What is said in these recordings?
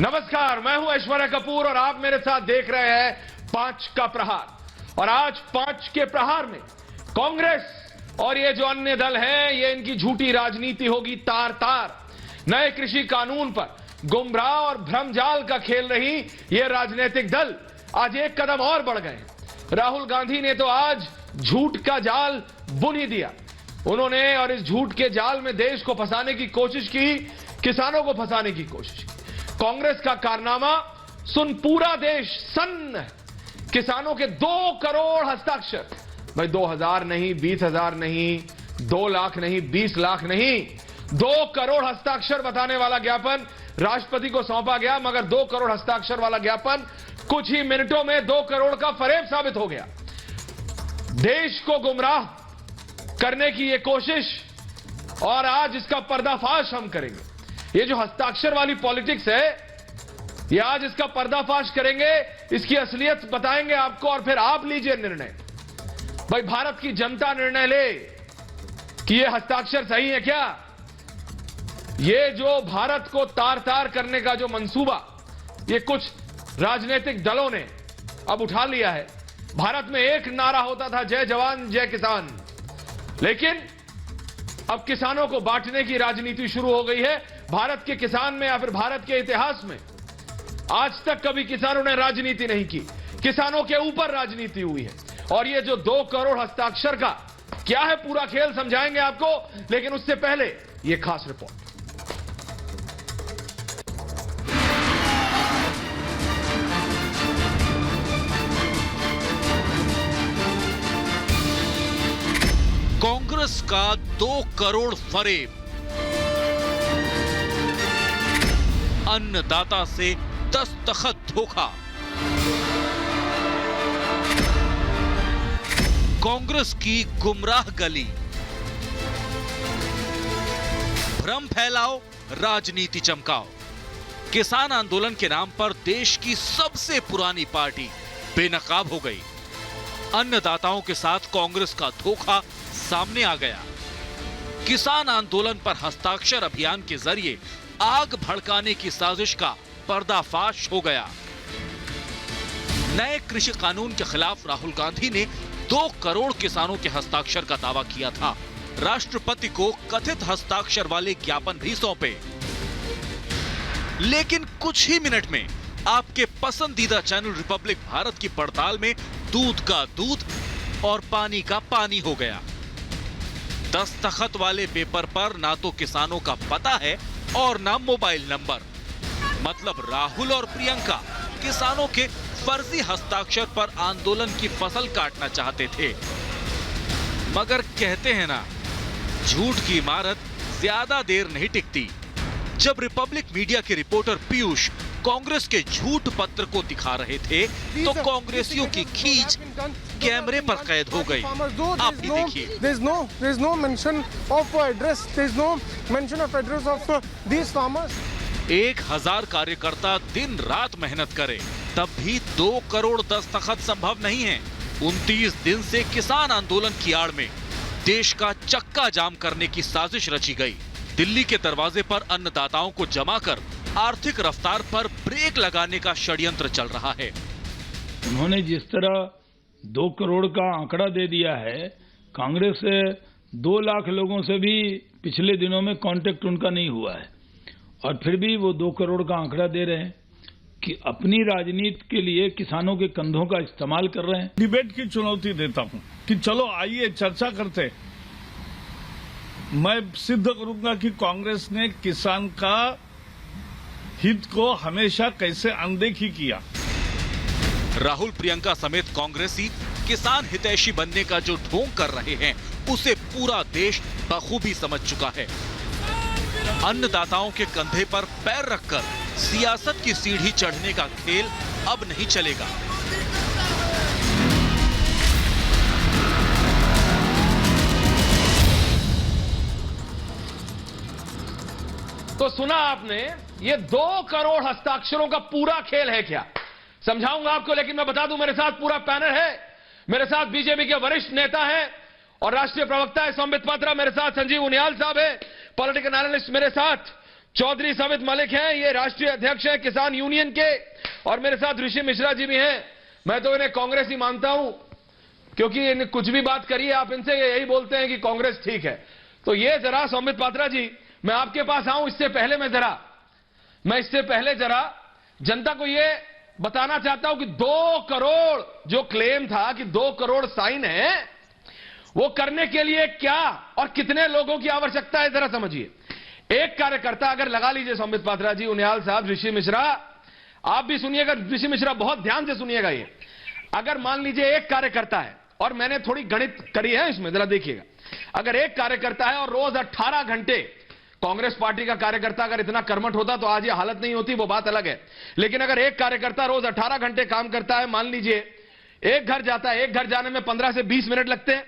नमस्कार, मैं हूं ऐश्वर्या कपूर और आप मेरे साथ देख रहे हैं 5 का प्रहार। और आज 5 के प्रहार में कांग्रेस और ये जो अन्य दल हैं, ये इनकी झूठी राजनीति होगी तार तार। नए कृषि कानून पर गुमराह और भ्रमजाल का खेल रही ये राजनीतिक दल आज एक कदम और बढ़ गए। राहुल गांधी ने तो आज झूठ का जाल बुन ही दिया उन्होंने, और इस झूठ के जाल में देश को फंसाने की कोशिश की, किसानों को फंसाने की कोशिश की। कांग्रेस का कारनामा सुन पूरा देश सन्न है। किसानों के 2 करोड़ हस्ताक्षर, भाई 2000 नहीं, 20,000 नहीं, 2 लाख नहीं, 20 लाख नहीं, 2 करोड़ हस्ताक्षर बताने वाला ज्ञापन राष्ट्रपति को सौंपा गया। मगर 2 करोड़ हस्ताक्षर वाला ज्ञापन कुछ ही मिनटों में 2 करोड़ का फरेब साबित हो गया। देश को गुमराह करने की यह कोशिश, और आज इसका पर्दाफाश हम करेंगे। ये जो हस्ताक्षर वाली पॉलिटिक्स है, ये आज इसका पर्दाफाश करेंगे, इसकी असलियत बताएंगे आपको, और फिर आप लीजिए निर्णय। भाई भारत की जनता निर्णय ले कि ये हस्ताक्षर सही है क्या। ये जो भारत को तार तार करने का जो मंसूबा ये कुछ राजनीतिक दलों ने अब उठा लिया है। भारत में एक नारा होता था, जय जवान जय किसान, लेकिन अब किसानों को बांटने की राजनीति शुरू हो गई है। भारत के किसान में या फिर भारत के इतिहास में आज तक कभी किसानों ने राजनीति नहीं की, किसानों के ऊपर राजनीति हुई है। और ये जो 2 करोड़ हस्ताक्षर का क्या है पूरा खेल समझाएंगे आपको, लेकिन उससे पहले ये खास रिपोर्ट। कांग्रेस का 2 करोड़ फरेब, अन्नदाता से दस्तखत धोखा। कांग्रेस की गुमराह गली, भ्रम फैलाओ, राजनीति चमकाओ। किसान आंदोलन के नाम पर देश की सबसे पुरानी पार्टी बेनकाब हो गई। अन्नदाताओं के साथ कांग्रेस का धोखा सामने आ गया। किसान आंदोलन पर हस्ताक्षर अभियान के जरिए आग भड़काने की साजिश का पर्दाफाश हो गया। नए कृषि कानून के खिलाफ राहुल गांधी ने 2 करोड़ किसानों के हस्ताक्षर का दावा किया था। राष्ट्रपति को कथित हस्ताक्षर वाले ज्ञापन भी सौंपे। लेकिन कुछ ही मिनट में आपके पसंदीदा चैनल रिपब्लिक भारत की पड़ताल में दूध का दूध और पानी का पानी हो गया। दस्तखत वाले पेपर पर ना तो किसानों का पता है और ना मोबाइल नंबर। मतलब राहुल और प्रियंका किसानों के फर्जी हस्ताक्षर पर आंदोलन की फसल काटना चाहते थे। मगर कहते हैं ना, झूठ की इमारत ज्यादा देर नहीं टिकती। जब रिपब्लिक मीडिया के रिपोर्टर पीयूष कांग्रेस के झूठ पत्र को दिखा रहे थे, तो कांग्रेसियों की खींच कैमरे पर कैद हो गई। आप भी देखिए। There is no mention of address. There is no mention of address of these farmers. 1000 कार्यकर्ता दिन रात मेहनत करे, तब भी 2 करोड़ दस्तखत संभव नहीं है। 29 दिन से किसान आंदोलन की आड़ में देश का चक्का जाम करने की साजिश रची गई। दिल्ली के दरवाजे पर अन्नदाताओं को जमा कर आर्थिक रफ्तार पर ब्रेक लगाने का षड्यंत्र चल रहा है। उन्होंने जिस तरह 2 करोड़ का आंकड़ा दे दिया है, कांग्रेस 2 लाख लोगों से भी पिछले दिनों में कांटेक्ट उनका नहीं हुआ है, और फिर भी वो 2 करोड़ का आंकड़ा दे रहे हैं कि अपनी राजनीति के लिए किसानों के कंधों का इस्तेमाल कर रहे हैं। डिबेट की चुनौती देता हूं कि चलो आइए चर्चा करते। मैं सिद्ध करूंगा कि कांग्रेस ने किसान का हित को हमेशा कैसे अनदेखी किया। राहुल प्रियंका समेत कांग्रेसी किसान हितैषी बनने का जो ढोंग कर रहे हैं, उसे पूरा देश बखूबी समझ चुका है। अन्नदाताओं के कंधे पर पैर रखकर सियासत की सीढ़ी चढ़ने का खेल अब नहीं चलेगा। तो सुना आपने, ये 2 करोड़ हस्ताक्षरों का पूरा खेल है क्या, समझाऊंगा आपको। लेकिन मैं बता दूं, मेरे साथ पूरा पैनल है। मेरे साथ बीजेपी के वरिष्ठ नेता हैं और राष्ट्रीय प्रवक्ता है संबित पात्रा, मेरे साथ संजीव उनियाल साहब है, पॉलिटिकल एनालिस्ट मेरे साथ, चौधरी समित मलिक हैं, ये राष्ट्रीय अध्यक्ष हैं किसान यूनियन के, और मेरे साथ ऋषि मिश्रा जी भी हैं। मैं तो इन्हें कांग्रेस ही मानता हूं, क्योंकि इन्हें कुछ भी बात करिए आप इनसे, यही बोलते हैं कि कांग्रेस ठीक है। तो ये जरा संबित पात्रा जी, मैं आपके पास आऊं इससे पहले मैं जरा जनता को ये बताना चाहता हूं कि 2 करोड़ जो क्लेम था कि 2 करोड़ साइन है, वो करने के लिए क्या और कितने लोगों की आवश्यकता है, जरा समझिए। एक कार्यकर्ता, अगर लगा लीजिए संबित पात्रा जी, उनियाल साहब, ऋषि मिश्रा, आप भी सुनिएगा, ऋषि मिश्रा बहुत ध्यान से सुनिएगा ये। अगर मान लीजिए एक कार्यकर्ता है, और मैंने थोड़ी गणित करी है इसमें, जरा देखिएगा, अगर एक कार्यकर्ता है और रोज 18 घंटे, कांग्रेस पार्टी का कार्यकर्ता अगर इतना कर्मठ होता तो आज ये हालत नहीं होती, वो बात अलग है। लेकिन अगर एक कार्यकर्ता रोज 18 घंटे काम करता है, मान लीजिए एक घर जाता है, एक घर जाने में 15 से 20 मिनट लगते हैं,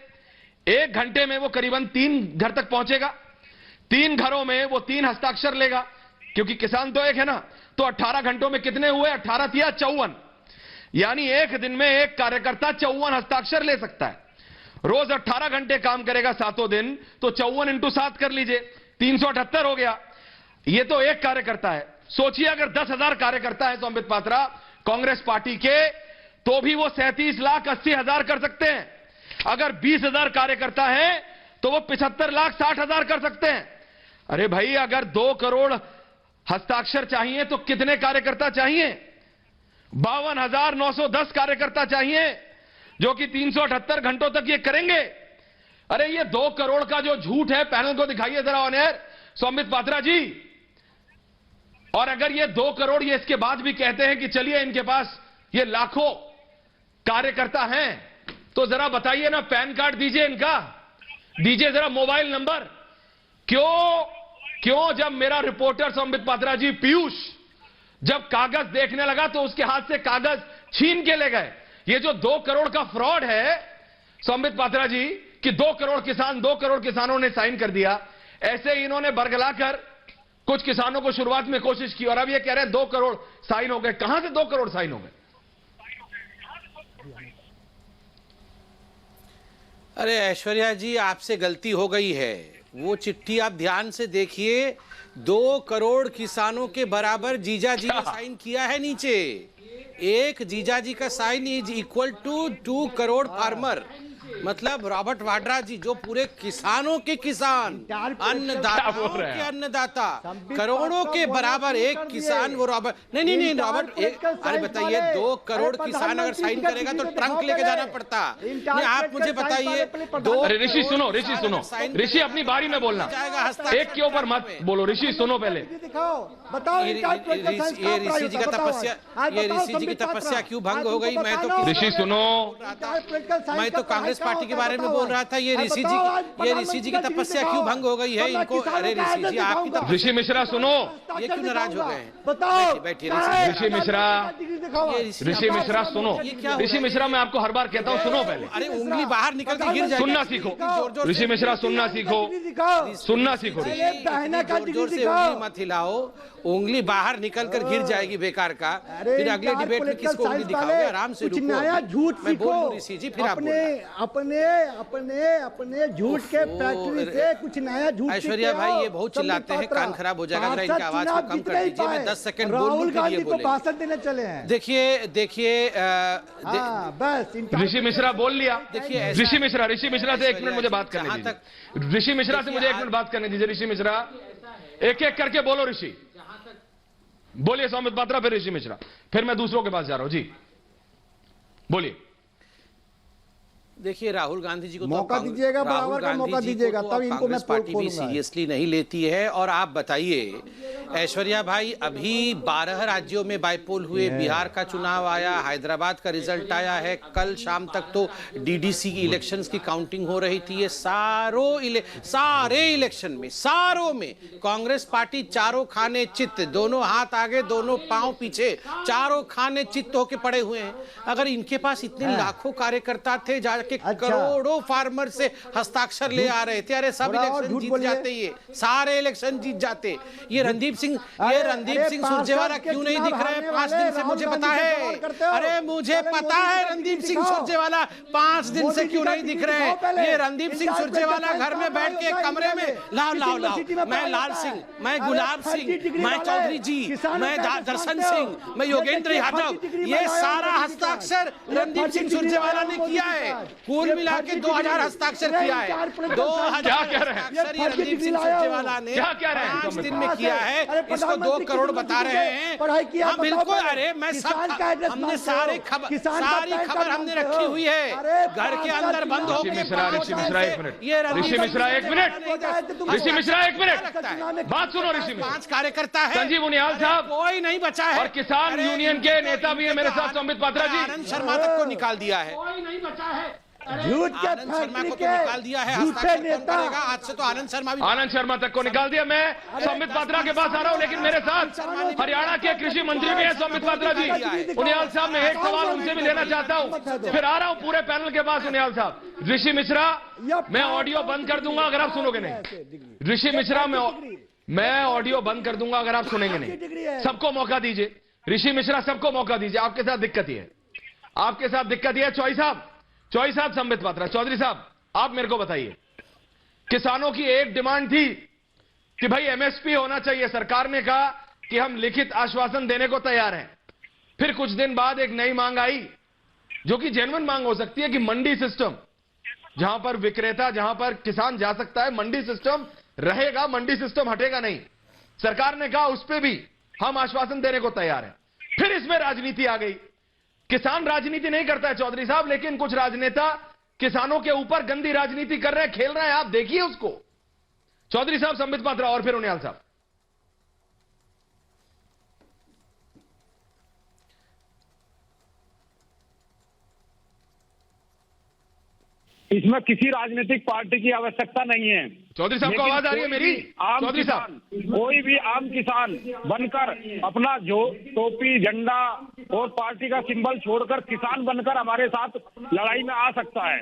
1 घंटे में वो करीबन 3 घर तक पहुंचेगा, 3 घरों में वो 3 हस्ताक्षर लेगा, क्योंकि किसान तो एक है ना। तो 18 घंटों में कितने हुए, 18 थिया 54, यानी एक दिन में एक कार्यकर्ता 54 हस्ताक्षर ले सकता है। रोज 18 घंटे काम करेगा 7 दिन, तो 54 × 7 कर लीजिए, 378 हो गया। ये तो एक कार्यकर्ता है। सोचिए अगर 10,000 कार्यकर्ता है संबित पात्रा कांग्रेस पार्टी के, तो भी वो 37,80,000 कर सकते हैं। अगर 20,000 कार्यकर्ता है तो वो 75,60,000 कर सकते हैं। अरे भाई, अगर 2 करोड़ हस्ताक्षर चाहिए तो कितने कार्यकर्ता चाहिए? 52,910 कार्यकर्ता चाहिए, जो कि 378 घंटों तक ये करेंगे। अरे ये 2 करोड़ का जो झूठ है, पैनल को दिखाइए जरा ऑन एयर संबित पात्रा जी। और अगर ये 2 करोड़, ये इसके बाद भी कहते हैं कि चलिए इनके पास ये लाखों कार्यकर्ता हैं, तो जरा बताइए ना, पैन कार्ड दीजिए इनका, दीजिए जरा मोबाइल नंबर। क्यों जब मेरा रिपोर्टर संबित पात्रा जी पीयूष जब कागज देखने लगा तो उसके हाथ से कागज छीन के ले गए। ये जो 2 करोड़ का फ्रॉड है संबित पात्रा जी, कि 2 करोड़ किसानों ने साइन कर दिया, ऐसे ही इन्होंने बरगलाकर कुछ किसानों को शुरुआत में कोशिश की, और अब ये कह रहे हैं 2 करोड़ साइन हो गए। कहां से 2 करोड़ साइन हो गए? अरे ऐश्वर्या जी, आपसे गलती हो गई है। वो चिट्ठी आप ध्यान से देखिए, 2 करोड़ किसानों के बराबर जीजा जी ने साइन किया है नीचे। एक जीजा जी का sign is equal to 2 crore farmer, मतलब रॉबर्ट वाड्रा जी जो पूरे किसानों के किसान, अन्नदाताओं के अन्नदाता, करोड़ों के बराबर एक किसान, वो रॉबर्ट नहीं रॉबर्ट एक, अरे बताइए 2 करोड़ किसान अगर साइन करेगा तो ट्रंक लेके जाना पड़ता। नहीं, आप मुझे बताइए। अरे ऋषि सुनो, ऋषि अपनी बारी में बोलना, एक के ऊपर मत बोलो। ऋषि सुनो पहले, बताओ ये ऋषि जी की तपस्या क्यों भंग हो गई? मैं तो ऋषि सुनो, मैं तो कांग्रेस पार्टी के बारे में बोल रहा था। ये ऋषि जी की तपस्या क्यों भंग हो गई है इनको? अरे ऋषि जी, आपकी ऋषि मिश्रा सुनो, ये क्यों नाराज हो गए? बताओ, बैठिए ऋषि मिश्रा सुनो। ऋषि मिश्रा, मैं आपको हर बार कहता हूँ, सुनो पहले। अरे उंगली बाहर निकल के गिर जाएगी। सुनना सीखो ऋषि मिश्रा, सुनना सीखो। जोर से उंगली मत हिलाओ, उंगली बाहर निकल कर गिर जाएगी बेकार का। फिर अगले डिबेट में किसको उंगली दिखाओगे? आराम से रुको, नया झूठ सीखो। ऋषि जी फिर आप अपने झूठ के फैक्ट्री से कुछ नया झूठ। ऐश्वर्या भाई, ये बहुत चिल्लाते हैं, कान खराब हो जाएगा, जरा इनकी आवाज को कम कर दीजिए। मैं 10 सेकंड राहुल गांधी को भाषण देने चले हैं। देखिए बस ऋषि मिश्रा बोल लिया। देखिए ऋषि मिश्रा से 1 मिनट मुझे बात करने दीजिए। ऋषि मिश्रा से मुझे 1 मिनट बात करने दीजिए। ऋषि मिश्रा, एक एक करके बोलो। ऋषि बोलिए, संबित पात्रा, फिर ऋषि मिश्रा, फिर मैं दूसरों के पास जा रहा हूं। जी बोलिए। देखिए, राहुल गांधी जी को मौका दीजिएगा, बराबर का मौका दीजिएगा, तब इनको मैं पार्टी भी सीरियसली नहीं लेती है। और आप बताइए ऐश्वर्या भाई, अभी 12 राज्यों में बाइपोल हुए, बिहार का चुनाव आया, हैदराबाद का रिजल्ट आया है, कल शाम तक तो डीडीसी की इलेक्शंस की काउंटिंग हो रही थी। ये सारे इलेक्शन में, सारों में कांग्रेस पार्टी चारों खाने चित्त, दोनों हाथ आगे दोनों पांव पीछे, चारों खाने चित्त होके पड़े हुए हैं। अगर इनके पास इतने लाखों कार्यकर्ता थे, जाके करोड़ों फार्मर से हस्ताक्षर ले आ रहे थे, अरे सब इलेक्शन जीत जाते, ये सारे इलेक्शन जीत जाते। ये रणदीप ये रणदीप सिंह सुरजेवाला क्यों नहीं दिख रहे हैं 5 दिन से, मुझे पता है। अरे मुझे पता है रणदीप सिंह सुरजेवाला 5 दिन से क्यों नहीं दिख रहे हैं। ये रणदीप सिंह सुरजेवाला घर में बैठ के कमरे में लाओ लाओ लाओ, मैं लाल सिंह, मैं गुलाब सिंह, मैं चौधरी जी, मैं दर्शन सिंह, मैं योगेंद्र यादव, ये सारा हस्ताक्षर रणदीप सिंह सुरजेवाला ने किया है। कुल मिला के 2000 हस्ताक्षर किया है। 2000 हस्ताक्षर ये रणदीप सिंह सुरजेवाला ने 5 दिन में किया है। इसको 2 करोड़ बता रहे हैं। हाँ बिल्कुल, अरे मैं सब, हमने सारी खबर हमने रखी हुई है घर के अंदर बंद हो गए। ऋषि मिश्रा एक मिनट, बात सुनो ऋषि मिश्रा। 5 कार्यकर्ता है, संजीव उनियाल साहब कोई नहीं बचा है, और किसान यूनियन के नेता भी है मेरे साथ, संबित पात्रा जी। आनंद शर्मा तक को निकाल दिया है, कोई नहीं बचा है। झूठ के आनंद शर्मा को तो फैक्ट्री निकाल दिया है। के झूठे नेता, आज से तो आनंद शर्मा भी, आनंद शर्मा तक को निकाल दिया। मैं संबित पात्रा के पास आ रहा हूं, लेकिन मेरे साथ हरियाणा के कृषि मंत्री भी हैं संबित पात्रा जी। उनियाल साहब, मैं एक सवाल उनसे भी लेना चाहता हूं, फिर आ रहा हूं पूरे पैनल के पास। उनियाल साहब, ऋषि मिश्रा, मैं ऑडियो बंद कर दूंगा अगर आप सुनोगे नहीं। ऋषि मिश्रा, मैं ऑडियो बंद कर दूंगा अगर आप सुनेंगे नहीं। सबको मौका दीजिए। ऋषि मिश्रा, सबको मौका दीजिए। आपके साथ दिक्कत ही है, आपके साथ दिक्कत ही है। चौधरी साहब, संबित पात्रा, चौधरी साहब, आप मेरे को बताइए, किसानों की एक डिमांड थी कि भाई एमएसपी होना चाहिए। सरकार ने कहा कि हम लिखित आश्वासन देने को तैयार हैं। फिर कुछ दिन बाद एक नई मांग आई, जो कि जेन्युइन मांग हो सकती है, कि मंडी सिस्टम, जहां पर विक्रेता, जहां पर किसान जा सकता है, मंडी सिस्टम रहेगा, मंडी सिस्टम हटेगा नहीं। सरकार ने कहा उस पर भी हम आश्वासन देने को तैयार हैं। फिर इसमें राजनीति आ गई। किसान राजनीति नहीं करता है चौधरी साहब, लेकिन कुछ राजनेता किसानों के ऊपर गंदी राजनीति कर रहे हैं, खेल रहे हैं। आप देखिए उसको। चौधरी साहब, संबित पात्रा और फिर उनियाल साहब। इसमें किसी राजनीतिक पार्टी की आवश्यकता नहीं है। चौधरी साहब को आवाज आ रही है मेरी? चौधरी साहब, कोई भी आम किसान बनकर अपना जो टोपी, झंडा और पार्टी का सिंबल छोड़कर किसान बनकर हमारे साथ लड़ाई में आ सकता है।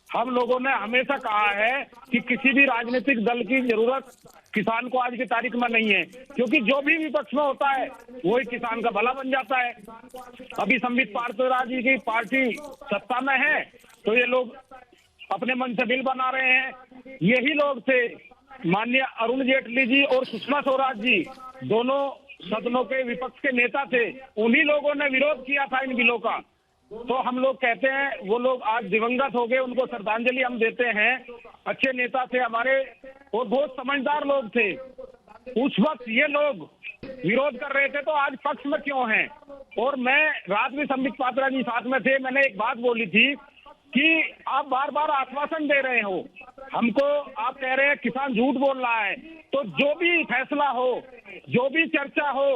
हम लोगों ने हमेशा कहा है कि किसी भी राजनीतिक दल की जरूरत किसान को आज की तारीख में नहीं है, क्योंकि जो भी विपक्ष में होता है वही किसान का भला बन जाता है। अभी संबित पात्रा जी की पार्टी सत्ता में है तो ये लोग अपने मन से बिल बना रहे हैं। यही लोग थे, माननीय अरुण जेटली जी और सुषमा स्वराज जी, दोनों सदनों के विपक्ष के नेता थे। उन्हीं लोगों ने विरोध किया था इन बिलों का। तो हम लोग कहते हैं वो लोग आज दिवंगत हो गए, उनको श्रद्धांजलि हम देते हैं। अच्छे नेता थे हमारे और बहुत समझदार लोग थे। उस वक्त ये लोग विरोध कर रहे थे तो आज पक्ष में क्यों हैं? और मैं रात में संबित पात्रा जी साथ में थे, मैंने एक बात बोली थी कि आप बार बार आश्वासन दे रहे हो हमको, आप कह रहे हैं किसान झूठ बोल रहा है। तो जो भी फैसला हो, जो भी चर्चा हो,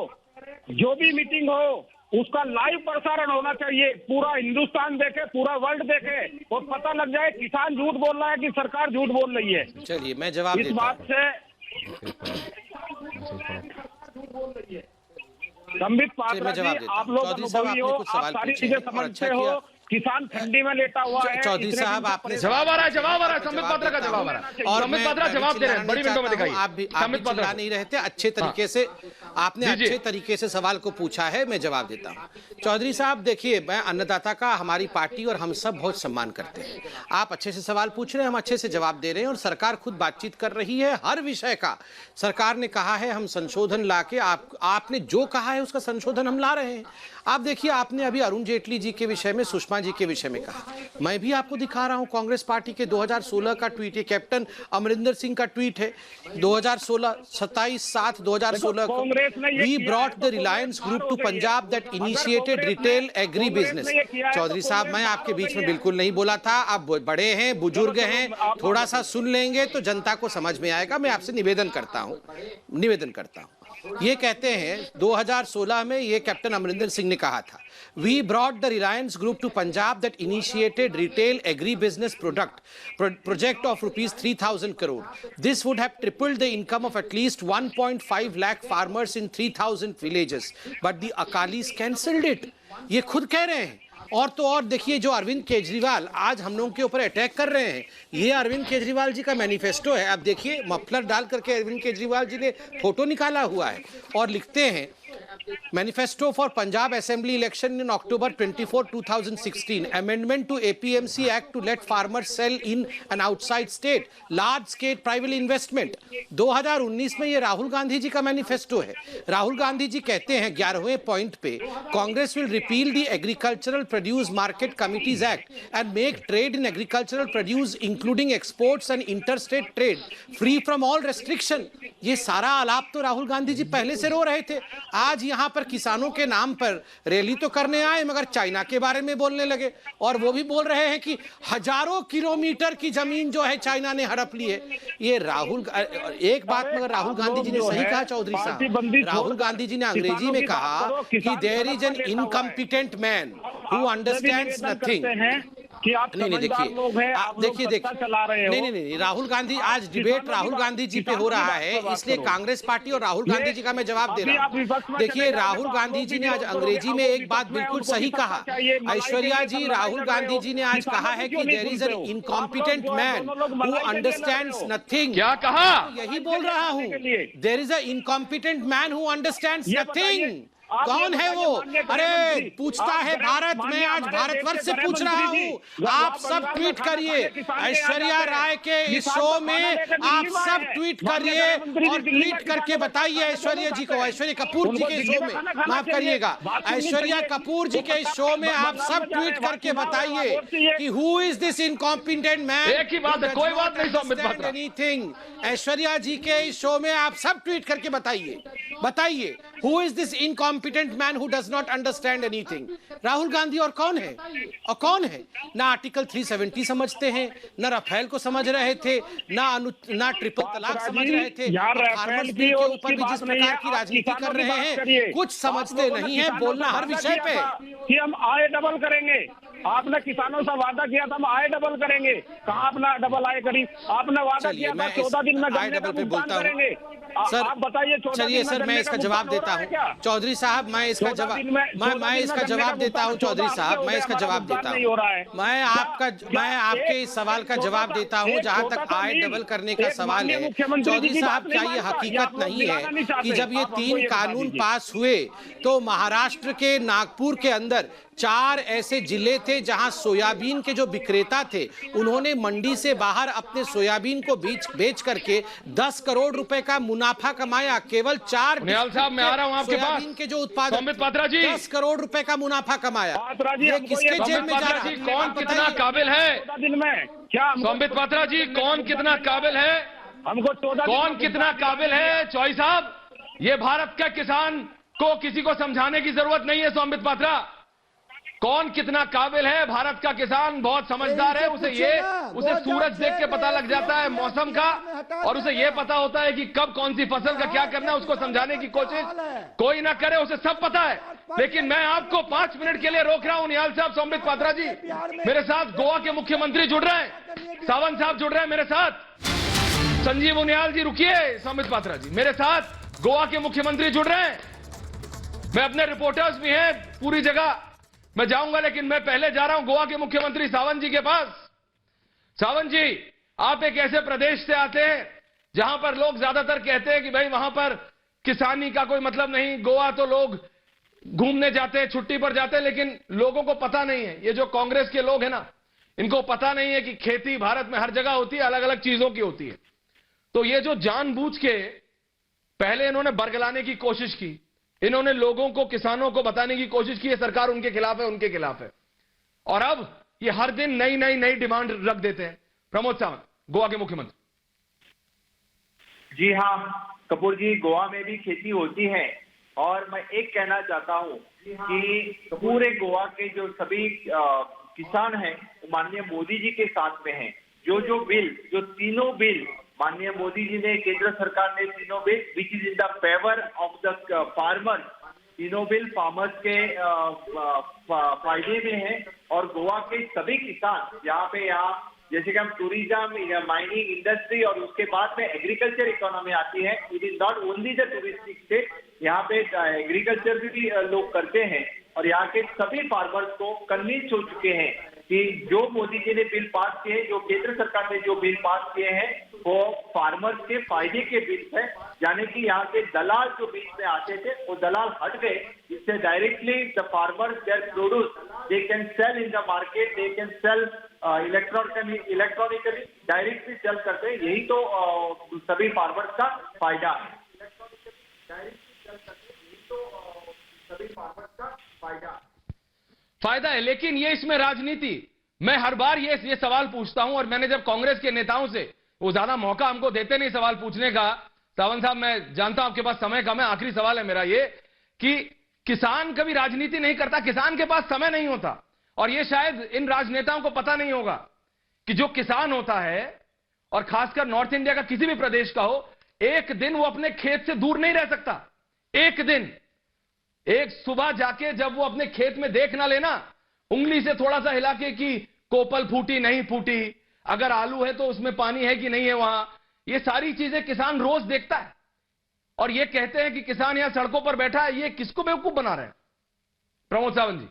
जो भी मीटिंग हो, उसका लाइव प्रसारण होना चाहिए। पूरा हिंदुस्तान देखे, पूरा वर्ल्ड देखे और पता लग जाए किसान झूठ बोल रहा है कि सरकार झूठ बोल रही है। चलिए मैं जवाब इस देता बात से संबित पात्रा जी, आप लोग अनुभवी हो, आप सारी चीजें समझते हो। किसान ठंडी में लेटा हुआ है। चौधरी साहब, आपने जवाब आ रहा है, संबित पात्रा का जवाब आ रहा है। और संबित पात्रा जवाब दे रहे हैं, बड़ी विंडो में दिखाइए। आप भी चिल्ला नहीं रहते, अच्छे तरीके से आपने अच्छे तरीके से सवाल को पूछा है, मैं जवाब देता हूं। चौधरी साहब देखिए, मैं अन्नदाता का, हमारी पार्टी और हम सब बहुत सम्मान करते हैं। आप अच्छे से सवाल पूछ रहे हैं, हम अच्छे से जवाब दे रहे हैं और सरकार खुद बातचीत कर रही है हर विषय का। सरकार ने कहा है हम संशोधन लाके, आपने जो कहा है उसका संशोधन हम ला रहे हैं। आप देखिए, आपने अभी अरुण जेटली जी के विषय में, सुषमा जी के विषय में कहा, मैं भी आपको दिखा रहा हूं कांग्रेस पार्टी के 2016 का ट्वीट है, कैप्टन अमरिंदर सिंह का ट्वीट है 2016 27/7/2016 को, we brought the Reliance group to Punjab that initiated retail agri business. Chaudhary साहब, मैं आपके बीच में बिल्कुल नहीं बोला था, आप बड़े हैं, बुजुर्ग हैं, थोड़ा सा सुन लेंगे तो जनता को समझ में आएगा। मैं आपसे निवेदन करता हूं। ये कहते हैं 2016 में ये कैप्टन अमरिंदर सिंह ने कहा था, we brought the Reliance group to Punjab that initiated retail agri business project of ₹3000 crore. This would have tripled the income of at least 1.5 lakh farmers in 3000 villages, but the Akalis cancelled it. ये खुद कह रहे हैं और तो और देखिए, जो अरविंद केजरीवाल आज हम लोगों के ऊपर अटैक कर रहे हैं, ये अरविंद केजरीवाल जी का मैनिफेस्टो है। अब देखिए, मफलर डाल करके अरविंद केजरीवाल जी ने फोटो निकाला हुआ है और लिखते हैं, manifesto for Punjab assembly election in October 24, 2016, amendment to APMC act to let farmer sell in an outside state, large scale private investment. 2019 में ये राहुल गांधी जी का मैनिफेस्टो है। राहुल गांधी जी कहते हैं 11वें पॉइंट पे, Congress will repeal the agricultural produce market committees act and make trade in agricultural produce including exports and interstate trade free from all restriction. ये सारा आलाप तो राहुल गांधी जी पहले से रो रहे थे। आज यहां पर किसानों के नाम पर रैली तो करने आए, मगर चाइना के बारे में बोलने लगे, और वो भी बोल रहे हैं कि हजारों किलोमीटर की जमीन जो है चाइना ने हड़प ली है। ये राहुल, एक बात मगर राहुल गांधी जी ने सही कहा चौधरी साहब, राहुल गांधी जी ने अंग्रेजी में कहा कि there is an incompetent man who understands nothing. कि आप नहीं देखिए चला रहे हो। नहीं, राहुल गांधी, आज डिबेट राहुल गांधी जी पे हो रहा है, इसलिए कांग्रेस पार्टी और राहुल गांधी जी का मैं जवाब दे रहा हूँ। देखिए, राहुल गांधी जी ने आज अंग्रेजी में एक बात बिल्कुल सही कहा। ऐश्वर्या जी, राहुल गांधी जी ने आज कहा है कि there is an incompetent man who understands nothing. क्या कहा? यही बोल रहा हूँ, there is a incompetent man who understands nothing. कौन है वो? अरे पूछता है भारत, मैं आज भारतवर्ष से पूछ रहा हूँ। आप सब ट्वीट करिए, ऐश्वर्या राय के इस शो में आप सब ट्वीट करिए और ट्वीट करके बताइए ऐश्वर्या जी को, ऐश्वर्या कपूर जी के शो में, माफ करिएगा, ऐश्वर्या कपूर जी के शो में आप सब ट्वीट करके बताइए कि who is this incompetent man. एक ही बात है, कोई बात नहीं संबित एनीथिंग। ऐश्वर्या जी के इस शो में आप सब ट्वीट करके बताइए who is this incompetent man who does not understand anything. Rahul Gandhi और कौन है? ना आर्टिकल 370 समझते हैं, ना राफेल को समझ रहे थे, ना ट्रिपल तलाक समझ रहे थे, फार्मर्स बिल के ऊपर भी जिस प्रकार की राजनीति कर रहे हैं, कुछ समझते नहीं है, बोलना हर विषय पे कि हम आय डबल करेंगे। आपने किसानों से वादा किया था हम आय डबल करेंगे, कहाँ अपना डबल आय करी? आपने वादा किया था 14 दिन में गन्ने का भुगतान करेंगे। सर आप बताइए, चलिए सर, मैं इसका जवाब देता हूँ चौधरी साहब, मैं इसका जवाब देता हूँ चौधरी साहब, मैं इसका जवाब देता हूँ। मैं आपके इस सवाल का जवाब देता हूँ। जहाँ तक आय डबल करने का सवाल है चौधरी साहब, क्या ये हकीकत नहीं है कि जब ये 3 कानून पास हुए तो महाराष्ट्र के नागपुर के अंदर 4 ऐसे जिले थे जहां सोयाबीन के जो विक्रेता थे, उन्होंने मंडी से बाहर अपने सोयाबीन को बेच करके 10 करोड़ रुपए का मुनाफा कमाया। केवल 4 निहाल साहब, मैं आ रहा हूं आपके पास। सोयाबीन के जो उत्पादक, संबित पात्रा जी, 10 करोड़ रुपए का मुनाफा कमाया। ये किसके जेब में जा रहा है? कौन कितना काबिल है? 14 दिन में क्या संबित पात्रा जी, कौन कितना काबिल है? हमको 14 कौन कितना काबिल है? चौधरी साहब, ये भारत का किसान को किसी को समझाने की जरूरत नहीं है। संबित पात्रा, कौन कितना काबिल है? भारत का किसान बहुत समझदार है। उसे सूरज देख के पता लग जाता है मौसम का, और उसे यह पता होता है कि कब कौन सी फसल का क्या करना है। उसको समझाने की कोशिश कोई ना करे, उसे सब पता है। लेकिन मैं आपको 5 मिनट के लिए रोक रहा हूं। निहाल साहब, संबित पात्रा जी, मेरे साथ गोवा के मुख्यमंत्री जुड़ रहे हैं, सावंत साहब जुड़ रहे हैं मेरे साथ। संजीव उनियाल जी रुकिए। संबित पात्रा जी, मेरे साथ गोवा के मुख्यमंत्री जुड़ रहे हैं। मैं अपने रिपोर्टर्स भी हैं पूरी जगह, मैं जाऊंगा, लेकिन मैं पहले जा रहा हूं गोवा के मुख्यमंत्री सावंत जी के पास। सावंत जी, आप एक ऐसे प्रदेश से आते हैं जहां पर लोग ज्यादातर कहते हैं कि भाई वहां पर किसानी का कोई मतलब नहीं। गोवा तो लोग घूमने जाते हैं, छुट्टी पर जाते हैं, लेकिन लोगों को पता नहीं है, ये जो कांग्रेस के लोग हैं ना, इनको पता नहीं है कि खेती भारत में हर जगह होती है, अलग अलग चीजों की होती है। तो ये जो जानबूझ के पहले इन्होंने बरगलाने की कोशिश की, इन्होंने लोगों को, किसानों को बताने की कोशिश की है सरकार उनके खिलाफ है, और अब ये हर दिन नई डिमांड रख देते हैं। प्रमोद सावंत, गोवा के मुख्यमंत्री। जी हाँ कपूर जी, गोवा में भी खेती होती है, और मैं एक कहना चाहता हूँ कि पूरे गोवा के जो सभी किसान हैं माननीय मोदी जी के साथ में हैं। जो तीनों बिल माननीय मोदी जी ने, केंद्र सरकार ने तीनों bill which is in the favour of the farmer, तीनों बिल फार्मर्स के फायदे में है। और गोवा के सभी किसान यहाँ जैसे कि हम टूरिज्म, माइनिंग इंडस्ट्री और उसके बाद में एग्रीकल्चर इकोनॉमी आती है। It is not only the touristic state, यहाँ पे एग्रीकल्चर भी लोग करते हैं। और यहाँ के सभी फार्मर्स को कन्विंस हो चुके हैं कि जो मोदी जी ने बिल पास किए हैं, जो केंद्र सरकार ने जो बिल पास किए हैं, वो फार्मर्स के फायदे के बिल है। यानी कि यहाँ के दलाल जो बीच में आते थे वो दलाल हट गए, इससे directly the farmers their produce they can sell in the market, they can sell electronically directly sell करते हैं। यही तो सभी फार्मर्स का फायदा है। फायदा है, लेकिन ये इसमें राजनीति। मैं हर बार ये सवाल पूछता हूं, और मैंने जब कांग्रेस के नेताओं से, वो ज्यादा मौका हमको देते नहीं सवाल पूछने का। सावंत साहब, मैं जानता हूं आपके पास समय कम है, आखिरी सवाल है मेरा ये कि किसान कभी राजनीति नहीं करता, किसान के पास समय नहीं होता। और ये शायद इन राजनेताओं को पता नहीं होगा कि जो किसान होता है, और खासकर नॉर्थ इंडिया का किसी भी प्रदेश का हो, एक दिन वो अपने खेत से दूर नहीं रह सकता। एक दिन, एक सुबह जाके जब वो अपने खेत में देख ना लेना, उंगली से थोड़ा सा हिला के कि कोपल फूटी नहीं फूटी, अगर आलू है तो उसमें पानी है कि नहीं है वहां, ये सारी चीजें किसान रोज देखता है। और ये कहते हैं कि किसान यहां सड़कों पर बैठा है, ये किसको बेवकूफ बना रहे हैं? प्रमोद सावंत जी।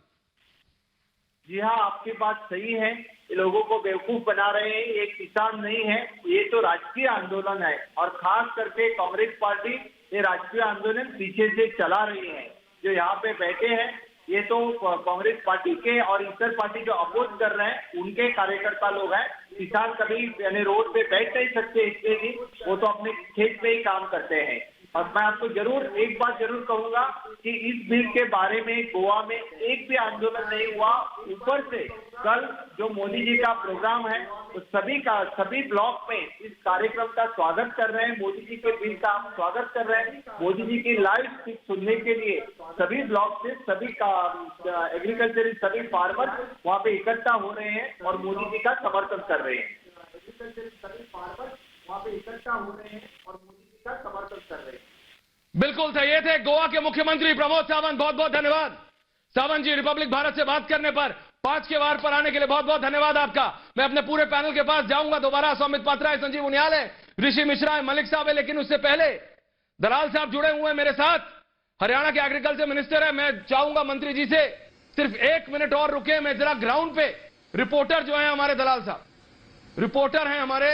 जी हाँ, आपकी बात सही है, ये लोगों को बेवकूफ बना रहे हैं। ये किसान नहीं है, ये तो राजकीय आंदोलन है, और खास करके कांग्रेस पार्टी ये राजकीय आंदोलन पीछे से चला रही है। जो यहाँ पे बैठे हैं ये तो कांग्रेस पार्टी के और इतर पार्टी जो अपोज कर रहे हैं उनके कार्यकर्ता लोग हैं। किसान कभी यानी रोड पे बैठ नहीं सकते, इसलिए भी वो तो अपने खेत में ही काम करते हैं। और मैं आपको जरूर एक बात जरूर कहूंगा कि इस बिल के बारे में गोवा में एक भी आंदोलन नहीं हुआ। ऊपर से कल जो मोदी जी का प्रोग्राम है, तो सभी ब्लॉक में इस कार्यक्रम का स्वागत कर रहे हैं, मोदी जी के बिल का स्वागत कर रहे हैं। मोदी जी की लाइव स्पीच सुनने के लिए सभी ब्लॉक से सभी का एग्रीकल्चर सभी फार्मर वहाँ पे इकट्ठा हो रहे हैं और मोदी जी का समर्थन कर रहे हैं। सभी फार्मर वहाँ पे इकट्ठा हो रहे हैं और मोदी जी का समर्थन कर रहे हैं। बिल्कुल सही। ये थे गोवा के मुख्यमंत्री प्रमोद सावंत। बहुत बहुत धन्यवाद सावंत जी, रिपब्लिक भारत से बात करने पर, 5 के वार पर आने के लिए बहुत बहुत धन्यवाद आपका। मैं अपने पूरे पैनल के पास जाऊंगा दोबारा। सौमित पात्रा है, संजीव उनियाल है, ऋषि मिश्रा है, मलिक साहब है, लेकिन उससे पहले दलाल साहब जुड़े हुए हैं मेरे साथ, हरियाणा के एग्रीकल्चर मिनिस्टर है। मैं चाहूंगा मंत्री जी से सिर्फ 1 मिनट और रुके, मैं जरा ग्राउंड पे रिपोर्टर जो है हमारे दलाल साहब रिपोर्टर हैं हमारे